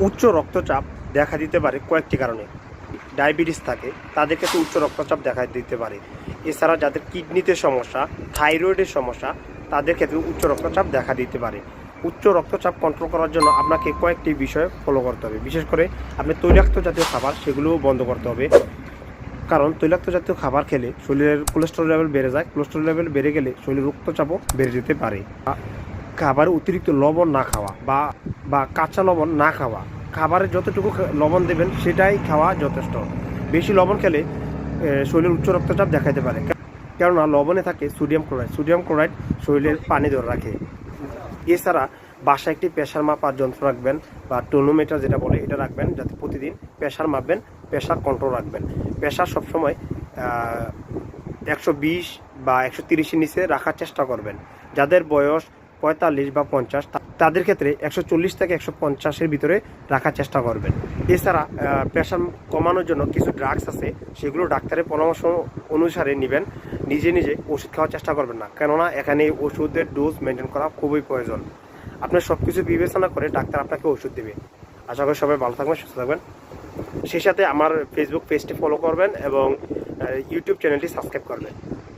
উচ্চ রক্তচাপ দেখা দিতে পারে কয়েকটি কারণে। ডায়াবেটিস থাকে তাদের ক্ষেত্রে উচ্চ রক্তচাপ দেখা দিতে পারে। এছাড়া যাদের কিডনিতে সমস্যা, থাইরয়েডের সমস্যা, তাদের ক্ষেত্রে উচ্চ রক্তচাপ দেখা দিতে পারে। উচ্চ রক্তচাপ কন্ট্রোল করার জন্য আপনাকে কয়েকটি বিষয় ফলো করতে হবে। বিশেষ করে আপনি তৈলাক্ত জাতীয় খাবার সেগুলোও বন্ধ করতে হবে, কারণ তৈলাক্ত জাতীয় খাবার খেলে শরীরের কোলেস্টেরল লেভেল বেড়ে যায়। কোলেস্টেরল লেভেল বেড়ে গেলে শরীরের রক্তচাপও বেড়ে যেতে পারে। খাবারে অতিরিক্ত লবণ না খাওয়া বা কাঁচা লবণ না খাওয়া, খাবারে যতটুকু লবণ দেবেন সেটাই খাওয়া যথেষ্ট। বেশি লবণ খেলে শরীরের উচ্চ রক্তচাপ দেখাতে পারে, কেননা লবণে থাকে সোডিয়াম ক্লোরাইড। সোডিয়াম ক্লোরাইড শরীরের পানি ধরে রাখে। এছাড়া বাসায় একটি প্রেশার মাপার যন্ত্র রাখবেন বা টোনোমিটার যেটা বলে এটা রাখবেন, যাতে প্রতিদিন প্রেশার মাপবেন, প্রেশার কন্ট্রোল রাখবেন। প্রেশার সবসময় 120 বা 130-এর নিচে রাখার চেষ্টা করবেন। যাদের বয়স 45 বা 50 তাদের ক্ষেত্রে 140 থেকে 150-এর ভিতরে রাখার চেষ্টা করবেন। এছাড়া প্রেশার কমানোর জন্য কিছু ড্রাগস আছে, সেগুলো ডাক্তারের পরামর্শ অনুসারে নেবেন। নিজে নিজে ওষুধ খাওয়ার চেষ্টা করবেন না, কেননা এখানে ওষুধের ডোজ মেনটেন করা খুবই প্রয়োজন। আপনার সব কিছু বিবেচনা করে ডাক্তার আপনাকে ওষুধ দেবে। আশা করি সবাই ভালো থাকবেন, সুস্থ থাকবেন। সেই সাথে আমার ফেসবুক পেজটি ফলো করবেন এবং ইউটিউব চ্যানেলটি সাবস্ক্রাইব করবেন।